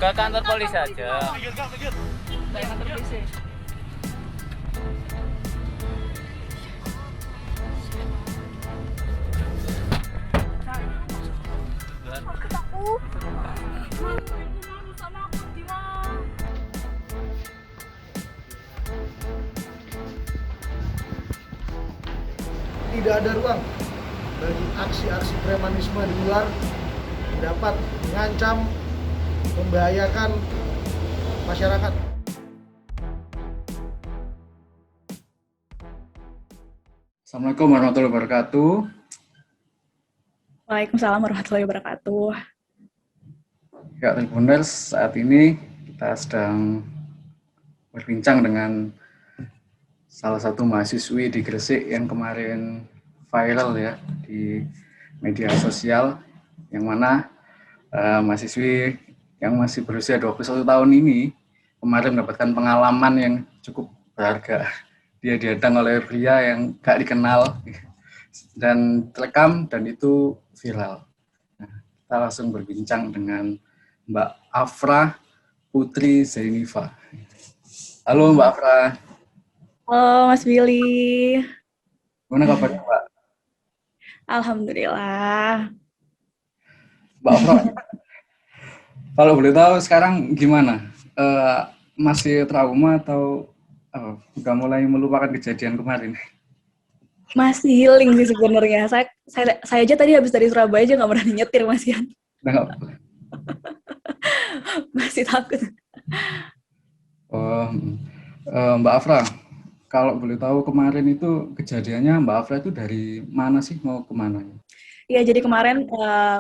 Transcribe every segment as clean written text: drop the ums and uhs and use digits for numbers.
Ke kantor polisi aja. Kayak kantor polisi. Sakit aku. Sama aku gimana? Tidak ada ruang bagi aksi-aksi premanisme di luar dapat mengancam, membahayakan masyarakat. Assalamualaikum warahmatullahi wabarakatuh. Waalaikumsalam warahmatullahi wabarakatuh. Ya, Tribuners, saat ini kita sedang berbincang dengan salah satu mahasiswi di Gresik yang kemarin viral ya di media sosial, yang mana mahasiswi yang masih berusia 21 tahun ini kemarin mendapatkan pengalaman yang cukup berharga. Dia dihadang oleh pria yang gak dikenal dan terekam dan itu viral. Nah, kita langsung berbincang dengan Mbak Afra Putri Zainifa. Halo Mbak Afra. Halo Mas Billy. Gimana kabarnya Mbak? Alhamdulillah. Mbak Afra, kalau boleh tahu sekarang gimana? Masih trauma atau udah mulai melupakan kejadian kemarin? Masih healing sih sebenarnya. Saya aja tadi habis dari Surabaya aja nggak berani nyetir Mas Yan. Udah Masih takut. Mbak Afra, kalau boleh tahu kemarin itu kejadiannya Mbak Afra itu dari mana sih, mau kemana? Iya, jadi kemarin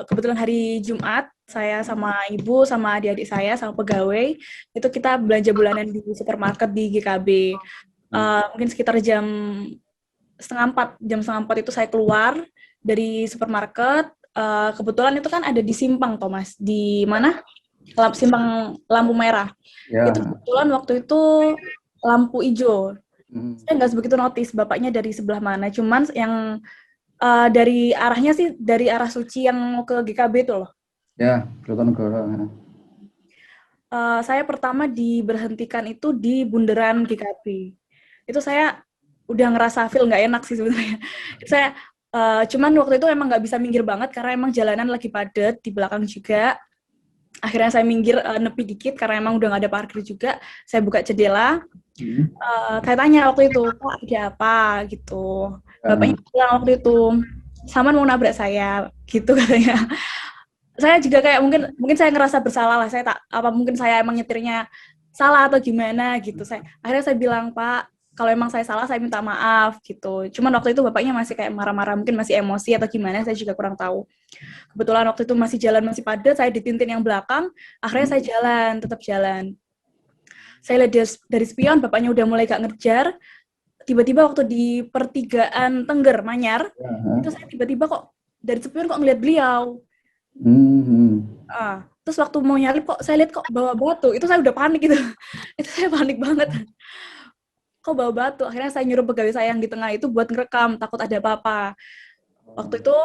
kebetulan hari Jumat, saya sama ibu, sama adik-adik saya, sama pegawai, itu kita belanja bulanan di supermarket di GKB. Mungkin sekitar jam setengah 4 itu saya keluar dari supermarket. Kebetulan itu kan ada di Simpang, Thomas. Di mana? Simpang lampu merah. Ya. Itu kebetulan waktu itu lampu hijau. Saya nggak begitu notice bapaknya dari sebelah mana. Cuman yang dari arahnya sih dari arah Suci yang mau ke GKB itu loh. Ya, Kertanegara. Saya pertama diberhentikan itu di bundaran GKB. Itu saya udah ngerasa feel nggak enak sih sebenarnya. Saya cuman waktu itu emang nggak bisa minggir banget karena emang jalanan lagi padat di belakang juga. Akhirnya saya minggir nepi dikit karena emang udah nggak ada parkir juga. Saya buka jendela. Saya tanya waktu itu, Pak ada apa gitu. Bapaknya bilang waktu itu, Saman mau nabrak saya, gitu katanya. Saya juga kayak mungkin saya ngerasa bersalah lah. Mungkin saya emang nyetirnya salah atau gimana gitu. Akhirnya saya bilang, Pak, kalau emang saya salah saya minta maaf gitu. Cuman waktu itu bapaknya masih kayak marah-marah, mungkin masih emosi atau gimana, saya juga kurang tahu. Kebetulan waktu itu masih padat, saya ditintin yang belakang. Akhirnya saya tetap jalan. Saya lihat dari spion, bapaknya udah mulai gak ngejar. Tiba-tiba waktu di pertigaan Tengger, Manyar, itu saya tiba-tiba kok dari spion kok ngeliat beliau. Terus waktu mau nyalip kok saya lihat kok bawa batu. Itu saya udah panik gitu. Itu saya panik banget. Kok bawa batu? Akhirnya saya nyuruh pegawai saya yang di tengah itu buat ngerekam, takut ada apa-apa. Waktu itu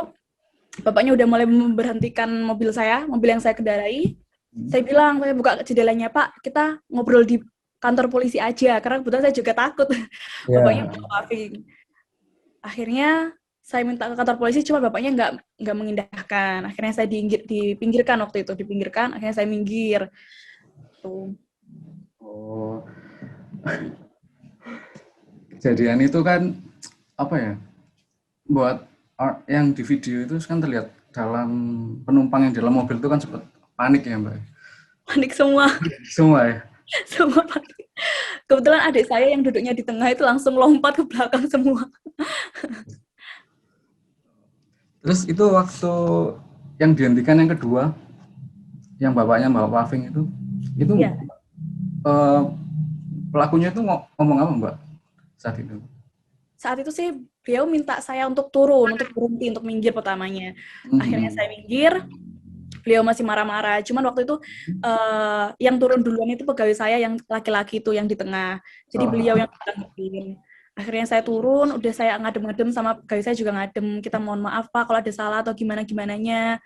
bapaknya udah mulai memberhentikan mobil yang saya kendarai. Saya bilang, saya buka jendelanya, Pak, kita ngobrol di kantor polisi aja, karena kebetulan saya juga takut. Bapaknya maafin. Akhirnya saya minta ke kantor polisi, cuma bapaknya nggak mengindahkan. Akhirnya saya dipinggirkan waktu itu, akhirnya saya minggir. Tuh. Oh, kejadian itu kan apa ya? Buat yang di video itu kan terlihat dalam penumpang yang di dalam mobil itu kan sempat panik ya Mbak. Panik semua. Semua ya. Semua panik. Kebetulan adik saya yang duduknya di tengah itu langsung lompat ke belakang semua. Terus itu waktu yang dihentikan yang kedua, yang bapaknya Mbak Paving itu ya. Pelakunya itu ngomong apa Mbak saat itu? Saat itu sih beliau minta saya untuk turun, untuk berhenti, untuk minggir pertamanya. Akhirnya saya minggir, beliau masih marah-marah. Cuman waktu itu yang turun duluan itu pegawai saya yang laki-laki itu yang di tengah. Jadi beliau yang ngadepin. Akhirnya saya turun, udah saya ngadem-ngadem sama pegawai saya juga ngadem. Kita mohon maaf Pak kalau ada salah atau gimana-gimananya.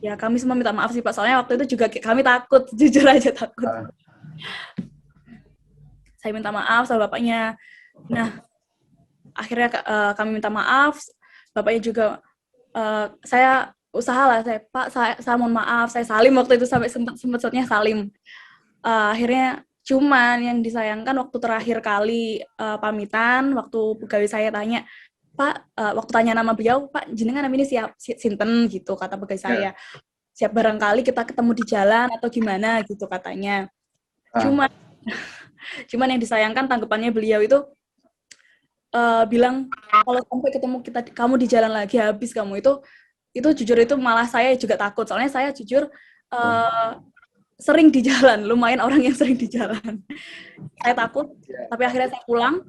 Ya kami semua minta maaf sih Pak, soalnya waktu itu juga kami takut, jujur aja takut. Saya minta maaf sama bapaknya. Nah, akhirnya kami minta maaf, bapaknya juga, saya usaha lah, Pak, saya mohon maaf, saya salim waktu itu sampai sempat-sempatnya salim. Akhirnya cuman yang disayangkan waktu terakhir kali pamitan, waktu pegawai saya tanya, Pak, waktu tanya nama beliau, Pak, jenengan namanya siap sinten gitu, kata pegawai saya. Siap barangkali kita ketemu di jalan atau gimana gitu katanya. Cuman yang disayangkan tanggapannya beliau itu bilang kalau sampai ketemu kamu di jalan lagi habis kamu itu jujur itu malah saya juga takut, soalnya saya jujur sering di jalan, lumayan orang yang sering di jalan. Saya takut, tapi akhirnya saya pulang.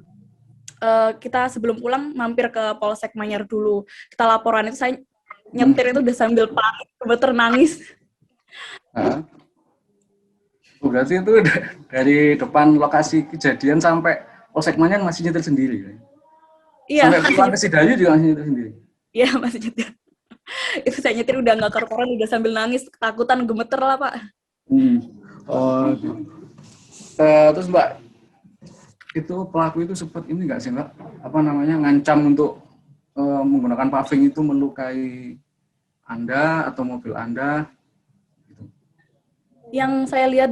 Kita sebelum pulang mampir ke Polsek Manyar dulu. Kita laporan itu saya nyetir itu udah sambil panik, bener nangis. Berarti itu dari depan lokasi kejadian sampai Polsek Manyar masih nyetir sendiri? Iya. Sampai pulang ke Sidayu juga masih nyetir sendiri? Iya, masih nyetir. Itu saya nyetir udah nggak karu-karuan, udah sambil nangis, ketakutan, gemeter lah Pak. Terus Mbak, itu pelaku itu sempat ini nggak sih Mbak, apa namanya, ngancam untuk menggunakan paving itu melukai Anda atau mobil Anda? Yang saya lihat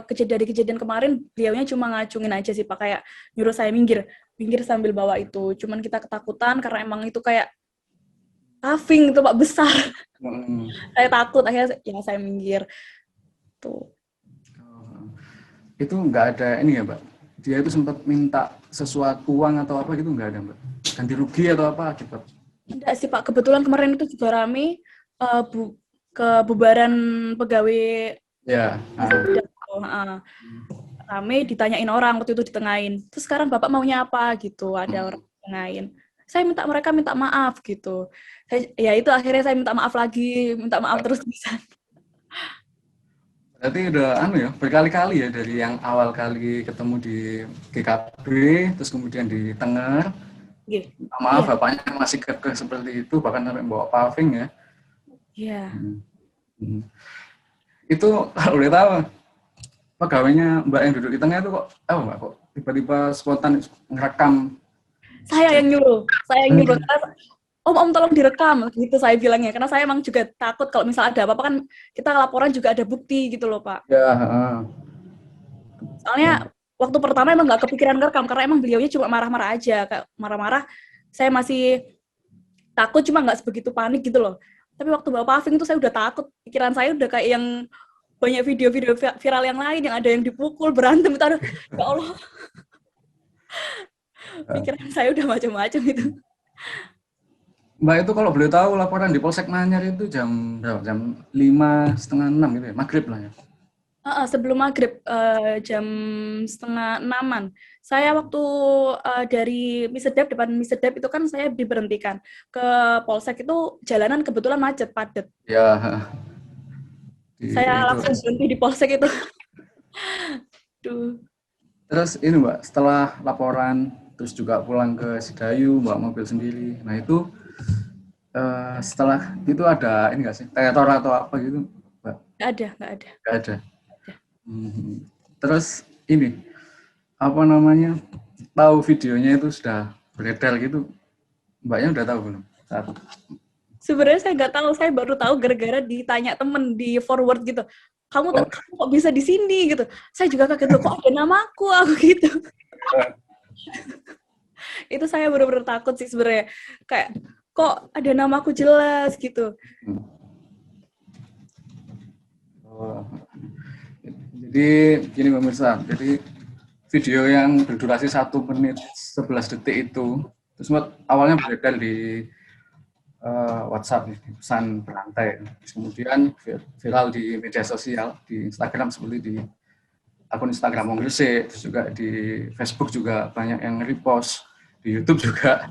dari kejadian kemarin, beliaunya cuma ngacungin aja sih Pak, kayak nyuruh saya minggir sambil bawa itu. Cuman kita ketakutan karena emang itu kayak paving itu Pak, besar. Saya takut, akhirnya ya saya minggir. Tuh. Itu nggak ada ini ya Mbak? Dia itu sempat minta sesuatu uang atau apa gitu, nggak ada Mbak? Ganti rugi atau apa akibat? Enggak sih Pak, kebetulan kemarin itu juga rame kebubaran pegawai. Ya. Rame, ditanyain orang waktu itu, ditengahin. Terus sekarang Bapak maunya apa gitu? Ada orang ditengahin. Mereka minta maaf gitu. Ya itu akhirnya saya minta maaf lagi, minta maaf terus bisa. Berarti udah berkali-kali ya, dari yang awal kali ketemu di GKB, terus kemudian di Tenger. Maaf, bapaknya masih kekeh seperti itu, bahkan sampai bawa paving ya. Iya. Itu kalau boleh tahu, pegawainya Mbak yang duduk di tengah itu kok tiba-tiba spontan ngerekam? Saya yang nyuruh. Om tolong direkam gitu saya bilangnya, karena saya emang juga takut kalau misalnya ada apa-apa kan kita laporan juga ada bukti gitu loh Pak. Ya. Soalnya waktu pertama emang nggak kepikiran ngerekam karena emang beliaunya cuma marah-marah aja, kayak marah-marah. Saya masih takut, cuma nggak sebegitu panik gitu loh. Tapi waktu bawa paving itu saya udah takut, pikiran saya udah kayak yang banyak video-video viral yang lain yang ada yang dipukul, berantem itu, aduh ya Allah. Pikiran saya udah macam-macam itu. Mbak, itu kalau boleh tahu laporan di Polsek Manyar itu jam berapa? Jam 5:30 gitu ya, maghrib lah ya? Sebelum maghrib, jam 5:30. Saya waktu dari Misedap, depan Misedap itu kan saya diberhentikan. Ke Polsek itu jalanan kebetulan macet, padat. Ya. Saya langsung berhenti di Polsek itu. Terus ini Mbak, setelah laporan, terus juga pulang ke Sidayu, bawa mobil sendiri. Nah itu setelah itu ada ini nggak sih, teror atau apa gitu Mbak? Nggak ada. Terus ini apa namanya, tahu videonya itu sudah beredar gitu, Mbaknya udah tahu belum? Sebenarnya saya nggak tahu, saya baru tahu gara-gara ditanya temen di forward gitu. Kamu kok bisa di sini gitu? Saya juga kaget, kok ada namaku aku gitu. Itu saya benar-benar takut sih sebenarnya, kayak kok ada namaku jelas gitu. Jadi gini pemirsa, jadi video yang berdurasi 1 menit 11 detik itu terus awalnya beredar di WhatsApp, di pesan berantai, kemudian viral di media sosial, di Instagram seperti di akun Instagram Wong Gresik, terus juga di Facebook juga banyak yang repost, di YouTube juga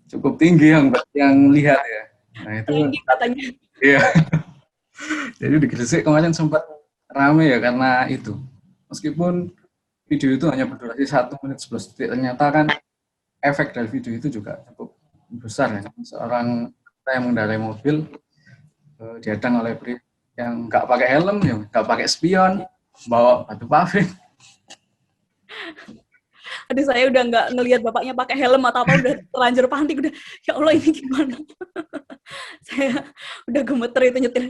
cukup tinggi yang lihat ya. Nah itu katanya. Iya. Jadi di Gresik kemarin sempat rame ya karena itu. Meskipun video itu hanya berdurasi 1 menit 11 detik, ternyata kan efek dari video itu juga cukup besar ya. Seorang yang mengendarai mobil dihadang oleh pria yang nggak pakai helm, ya nggak pakai spion, bawa batu paving. Aduh, saya udah nggak ngelihat bapaknya pakai helm atau apa, udah terlanjur panik, udah ya Allah ini gimana. Saya udah gemeter itu nyetir.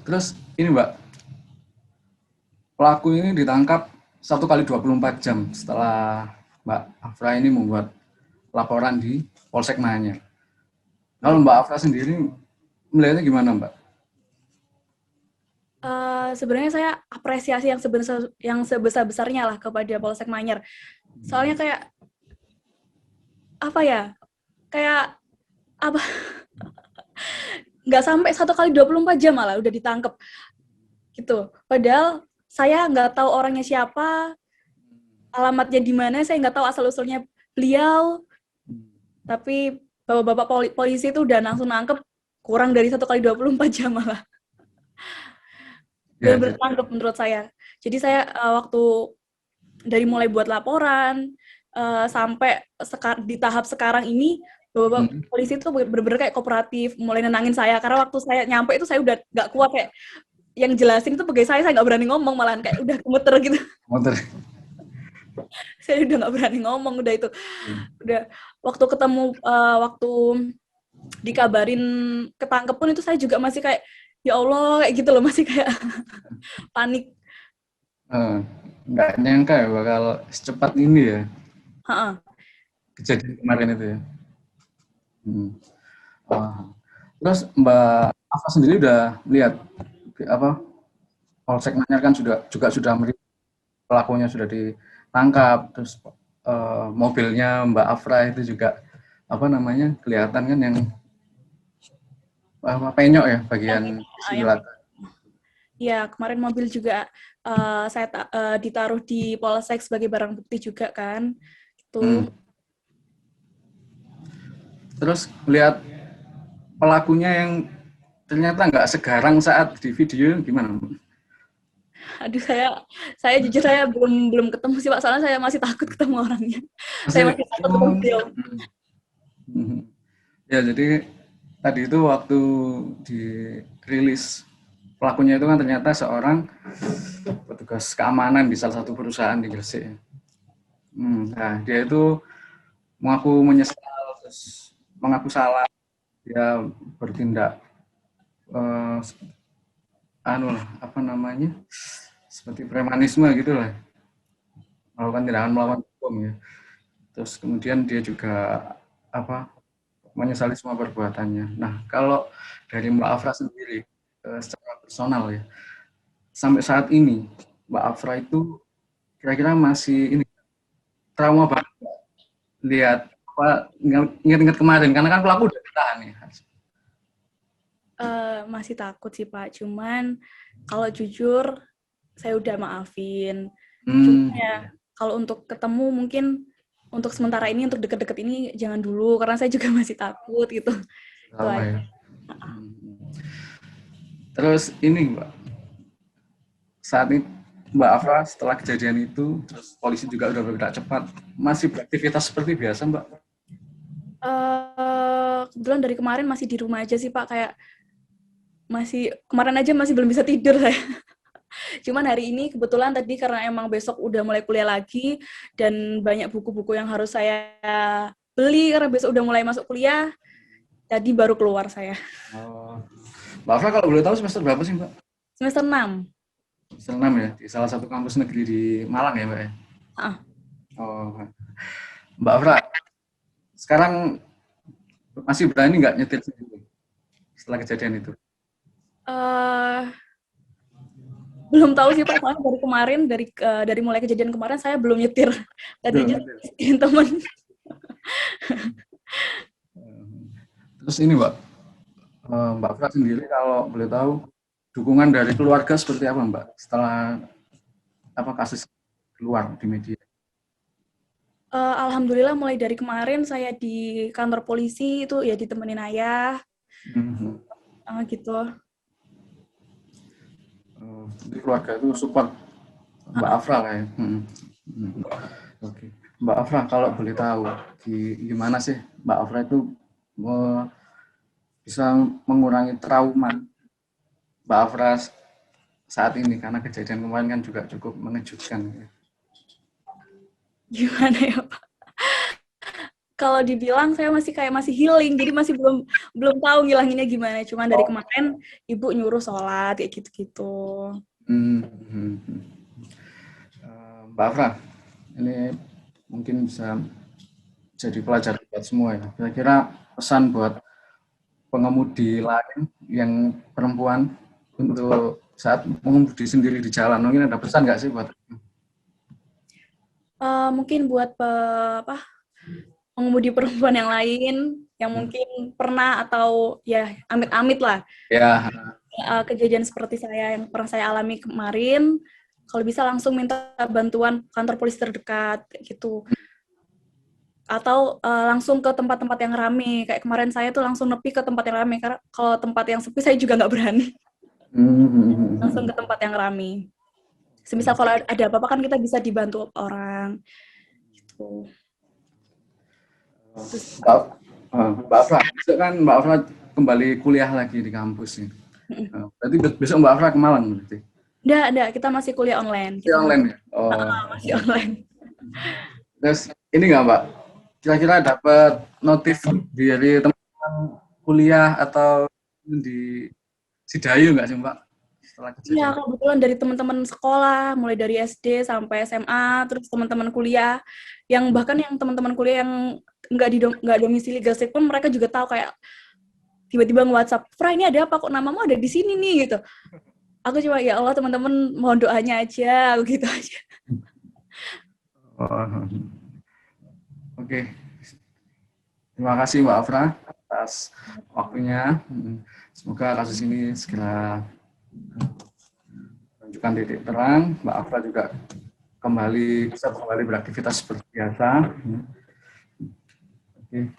Terus ini Mbak, pelaku ini ditangkap 1 kali 24 jam setelah Mbak Afra ini membuat laporan di Polsek Manyar. Kalau Mbak Afra sendiri melihatnya gimana Mbak? Sebenarnya saya apresiasi yang sebesar-besarnya lah kepada Polsek Manyar. Soalnya kayak apa ya? Kayak apa? Nggak sampai 1 kali 24 jam malah udah ditangkep gitu. Padahal saya nggak tahu orangnya siapa, alamatnya di mana, saya nggak tahu asal usulnya beliau. Tapi bapak-bapak polisi itu udah langsung nangkep kurang dari 1 kali 24 jam malah. Benar-benar tangkep menurut saya. Jadi saya waktu dari mulai buat laporan sampai di tahap sekarang ini, bapak polisi itu benar-benar kayak kooperatif, mulai nenangin saya. Karena waktu saya nyampe itu saya udah nggak kuat, kayak yang jelasin itu pegawai saya nggak berani ngomong, malahan kayak udah gemeter gitu. Saya udah nggak berani ngomong, udah itu. Udah waktu ketemu, waktu dikabarin ketangkep pun itu saya juga masih kayak ya Allah kayak gitu loh, masih kayak panik. Nggak nyangka ya bakal secepat ini ya. Kejadian kemarin itu ya. Terus Mbak Afra sendiri udah lihat apa Polsek Manyar kan juga sudah pelakunya sudah ditangkap, terus mobilnya Mbak Afra itu juga apa namanya kelihatan kan yang penyok ya bagian silat. Ya, kemarin mobil juga saya ditaruh di Polsek sebagai barang bukti juga kan. Itu. Terus lihat pelakunya yang ternyata nggak segarang saat di video gimana? Aduh, saya jujur saya belum ketemu sih Pak, soalnya saya masih takut ketemu orangnya. Saya masih takut ketemu beliau. Ya, jadi tadi itu waktu dirilis pelakunya itu kan ternyata seorang petugas keamanan di salah satu perusahaan di Gresik. Nah, dia itu mengaku menyesal, terus mengaku salah, dia bertindak apa namanya seperti premanisme gitulah, melakukan tindakan melawan hukum ya. Terus kemudian dia juga apa menyesali semua perbuatannya. Nah, kalau dari Mbak Afra sendiri secara personal ya, sampai saat ini Mbak Afra itu kira-kira masih ini trauma banget lihat apa ingat-ingat kemarin karena kan pelaku udah ditahan ya. Masih takut sih Pak, cuman kalau jujur saya udah maafin. Cuma ya kalau untuk ketemu mungkin untuk sementara ini, untuk deket-deket ini jangan dulu karena saya juga masih takut gitu. Ya. Terus ini Mbak, saat ini Mbak Afra setelah kejadian itu, terus polisi juga udah bergerak cepat, masih beraktivitas seperti biasa Mbak? Kebetulan dari kemarin masih di rumah aja sih Pak, kayak kemarin aja masih belum bisa tidur saya. Cuman hari ini kebetulan tadi karena emang besok udah mulai kuliah lagi dan banyak buku-buku yang harus saya beli karena besok udah mulai masuk kuliah, jadi baru keluar saya. Mbak Afra kalau boleh tahu semester berapa sih Mbak? Semester 6. Semester 6 ya, di salah satu kampus negeri di Malang ya Mbak ya? Mbak Afra, sekarang masih berani nggak nyetir sendiri setelah kejadian itu? Belum tahu sih Pak, soalnya dari kemarin, dari mulai kejadian kemarin saya belum nyetir. Tadi nyetir teman. Terus ini Mbak Afra sendiri kalau boleh tahu dukungan dari keluarga seperti apa Mbak setelah kasus keluar di media? Alhamdulillah mulai dari kemarin saya di kantor polisi itu ya ditemenin ayah. Gitu. Jadi keluarga itu support Mbak Afra lah ya. Oke. Mbak Afra kalau boleh tahu gimana sih Mbak Afra itu bisa mengurangi trauma Mbak Afra saat ini, karena kejadian kemarin kan juga cukup mengejutkan. Gimana ya Pak? Kalau dibilang saya masih healing, jadi masih belum tahu ngilanginnya gimana. Cuman dari kemarin ibu nyuruh sholat kayak gitu-gitu. Mbak Afra, ini mungkin bisa jadi pelajaran buat semua ya. Kira-kira pesan buat pengemudi lain yang perempuan untuk saat mengemudi sendiri di jalan, mungkin ada pesan nggak sih buat? Mungkin buat pengemudi perempuan yang lain yang mungkin pernah atau ya amit-amit lah Ya. Kejadian seperti yang pernah saya alami kemarin, kalau bisa langsung minta bantuan kantor polisi terdekat gitu, atau langsung ke tempat-tempat yang ramai. Kayak kemarin saya tuh langsung nepi ke tempat yang ramai, karena kalau tempat yang sepi saya juga nggak berani. Langsung ke tempat yang ramai. Semisal kalau ada apa-apa kan kita bisa dibantu orang gitu. Mbak Afra, besok kan Mbak Afra kembali kuliah lagi di kampus nih. Berarti besok Mbak Afra ke Malang berarti? Enggak, kita masih kuliah online. Kuliah online ya? Masih online. Terus ini nggak Mbak, kira-kira dapat notif dari teman-teman kuliah atau di Sidayu nggak sih Mbak? Iya, kebetulan dari teman-teman sekolah, mulai dari SD sampai SMA, terus teman-teman kuliah, yang bahkan yang teman-teman kuliah yang nggak domisili Gresik pun mereka juga tahu, kayak tiba-tiba nge-WhatsApp, Fra ini ada apa kok namamu ada di sini nih gitu. Aku cuma ya Allah teman-teman mohon doanya aja, gitu aja. Oke. Terima kasih Mbak Afra atas waktunya. Semoga kasus ini segera menunjukkan titik terang. Mbak Afra juga bisa kembali beraktivitas seperti biasa. Oke.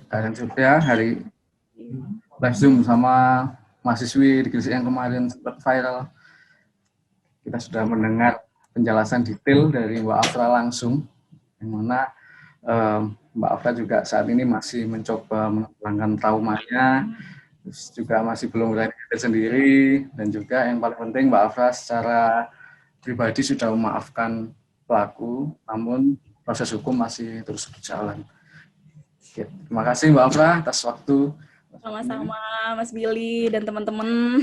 Dan juga hari live Zoom sama mahasiswi di Gresik yang kemarin sempat viral. Kita sudah mendengar penjelasan detail dari Mbak Afra langsung, yang mana Mbak Afra juga saat ini masih mencoba menghilangkan traumanya, terus juga masih belum berani sendiri, dan juga yang paling penting Mbak Afra secara pribadi sudah memaafkan pelaku, namun proses hukum masih terus berjalan. Oke, terima kasih Mbak Afra atas waktu. Sama-sama Mas Billy dan teman-teman.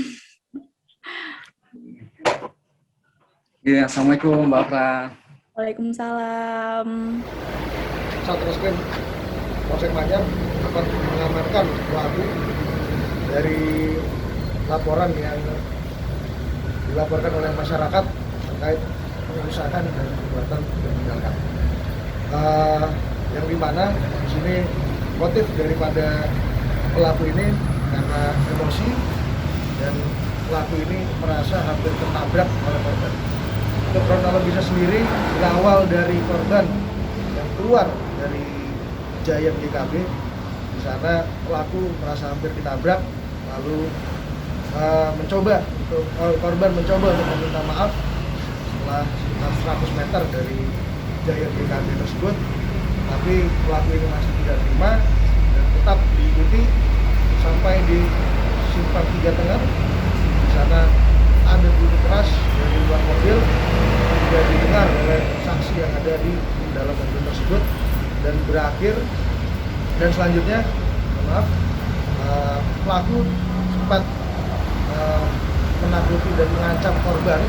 Ya, Assalamualaikum Mbak Afra. Waalaikumsalam. Satreskrim Polsek Manyar dapat mengamankan pelaku dari laporan yang dilaporkan oleh masyarakat terkait pengerusakan dan perbuatan meninggalkan. Yang dimana di sini motif daripada pelaku ini karena emosi, dan pelaku ini merasa hampir tertabrak oleh korban. Untuk kronologisnya sendiri, berawal dari korban yang keluar dari Giant GKB. Di sana pelaku merasa hampir ditabrak, lalu korban mencoba untuk meminta maaf setelah sekitar 100 meter dari Giant GKB tersebut, tapi pelaku ini masih tidak terima dan tetap diikuti sampai di simpang 3 Tengah. Di sana ada bunyi keras dari luar mobil, tidak didengar oleh saksi yang ada di dalam mobil tersebut, dan berakhir, dan selanjutnya pelaku sempat menakuti dan mengancam korban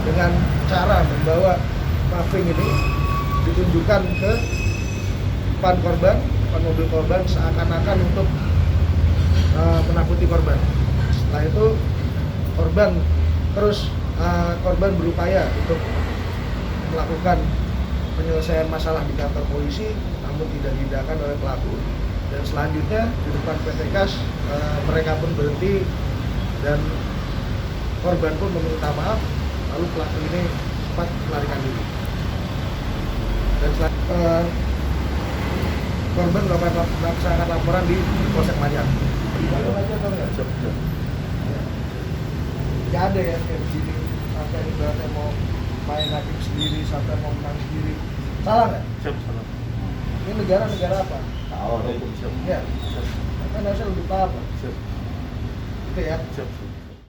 dengan cara membawa paving ini ditunjukkan ke depan mobil korban, seakan-akan untuk menakuti korban. Setelah itu korban berupaya untuk melakukan penyelesaian masalah di kantor polisi, namun tidak diindahkan oleh pelaku. Dan selanjutnya di depan PT Kas mereka pun berhenti dan korban pun meminta maaf, lalu pelaku ini sempat melarikan diri. Dan korban melaksanakan laporan di Polsek Manyar. Gak ada ya kayak begini, sampai ibaratnya mau main hakim sendiri, sampai mau menang sendiri. Salah nggak? Siap, salah. Ini negara apa? Tahu, hukum siap. Ya. kan harusnya lebih paham lah. Siap. Oke ya. Siap.